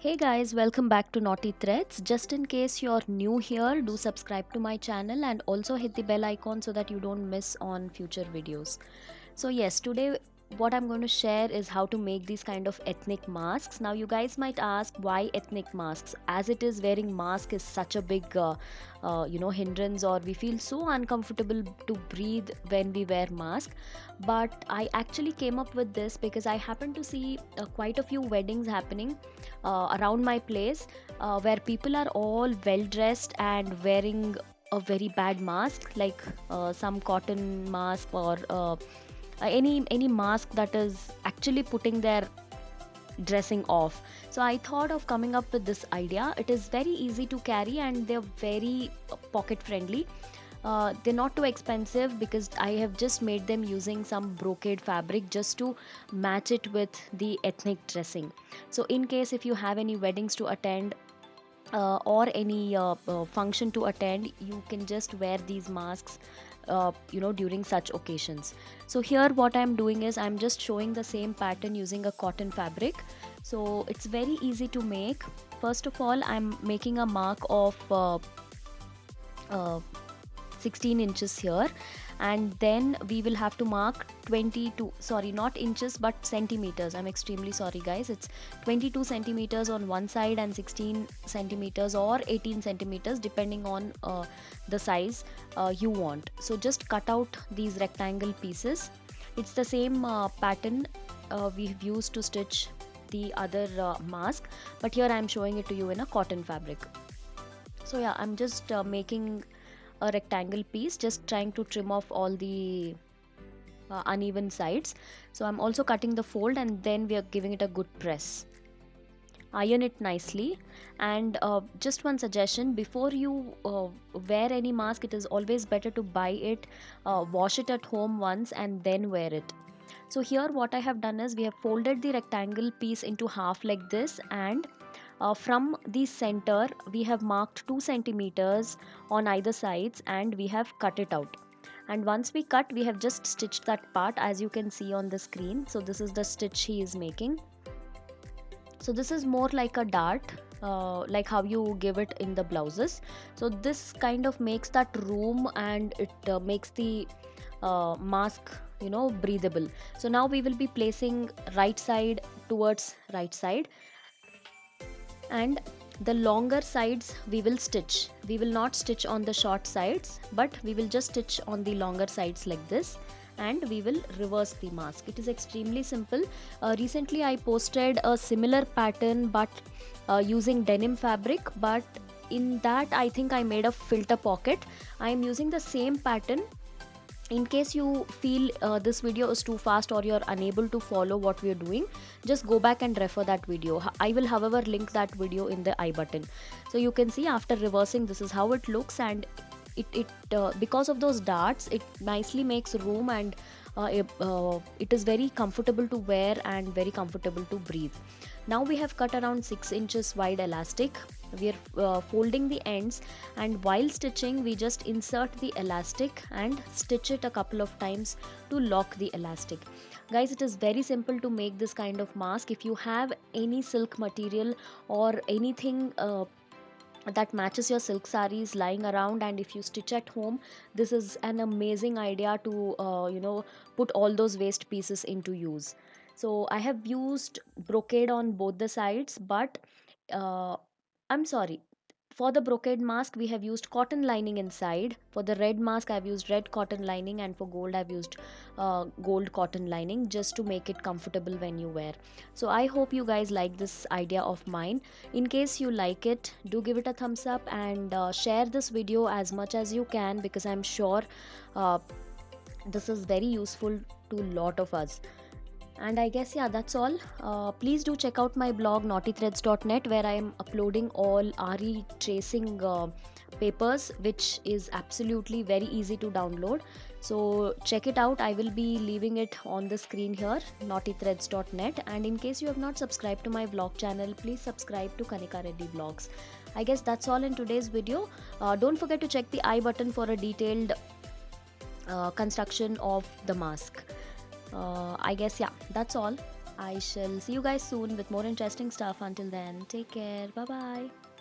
Hey guys, welcome back to Naughty Threads. Just in case you're new here, do subscribe to my channel and also hit the bell icon so that you don't miss on future videos. So yes, today what I'm going to share is how to make these kind of ethnic masks. Now you guys might ask why ethnic masks, as it is wearing mask is such a big hindrance, or we feel so uncomfortable to breathe when we wear mask. But I actually came up with this because I happen to see quite a few weddings happening around my place, where people are all well dressed and wearing a very bad mask, like some cotton mask, or any mask that is actually putting their dressing off. So I thought of coming up with this idea. It is very easy to carry and they're very pocket friendly. They're not too expensive because I have just made them using some brocade fabric just to match it with the ethnic dressing. So in case if you have any weddings to attend, or any function to attend, you can just wear these masks during such occasions. So here what I'm doing is I'm just showing the same pattern using a cotton fabric. So it's very easy to make. First of all, I'm making a mark of uh, 16 inches here, and then we will have to mark 22, sorry, not inches but centimeters. I'm extremely sorry guys. It's 22 centimeters on one side and 16 centimeters or 18 centimeters depending on the size you want. So just cut out these rectangle pieces. It's the same pattern we've used to stitch the other mask, but here I'm showing it to you in a cotton fabric. So yeah, I'm just making a rectangle piece, just trying to trim off all the uneven sides. So I'm also cutting the fold and then we are giving it a good press. Iron it nicely. And just one suggestion: before you wear any mask, it is always better to buy it, wash it at home once and then wear it. So here what I have done is we have folded the rectangle piece into half like this, and from the center we have marked 2 centimeters on either sides and we have cut it out. And once we cut, we have just stitched that part as you can see on the screen. So this is the stitch he is making. So this is more like a dart, like how you give it in the blouses. So this kind of makes that room, and it makes the mask breathable. So now we will be placing right side towards right side, and the longer sides we will not stitch on the short sides, but we will just stitch on the longer sides like this, and we will reverse the mask. It is extremely simple. Recently I posted a similar pattern, but using denim fabric, but in that I think I made a filter pocket. I am using the same pattern. In case you feel this video is too fast or you're unable to follow what we're doing, just go back and refer that video. I will however link that video in the I button. So you can see after reversing, this is how it looks, and it because of those darts, it nicely makes room, and it is very comfortable to wear and very comfortable to breathe. Now we have cut around 6 inches wide elastic. We are folding the ends, and while stitching we just insert the elastic and stitch it a couple of times to lock the elastic. Guys, it is very simple to make this kind of mask. If you have any silk material or anything that matches your silk sarees lying around, and if you stitch at home, this is an amazing idea to put all those waste pieces into use. So I have used brocade on both the sides, but uh, I'm sorry, for the brocade mask we have used cotton lining inside. For the red mask I've used red cotton lining, and for gold I've used gold cotton lining, just to make it comfortable when you wear. So I hope you guys like this idea of mine. In case you like it, do give it a thumbs up, and share this video as much as you can, because I'm sure uh, this is very useful to lot of us. And I guess, yeah, that's all. Please do check out my blog naughtythreads.net, where I am uploading all RE tracing papers, which is absolutely very easy to download. So check it out. I will be leaving it on the screen here, naughtythreads.net. And in case you have not subscribed to my vlog channel, please subscribe to Kanika Reddy Vlogs. I guess that's all in today's video. Don't forget to check the I button for a detailed construction of the mask. I guess, yeah, that's all. I shall see you guys soon with more interesting stuff. Until then, take care. Bye bye.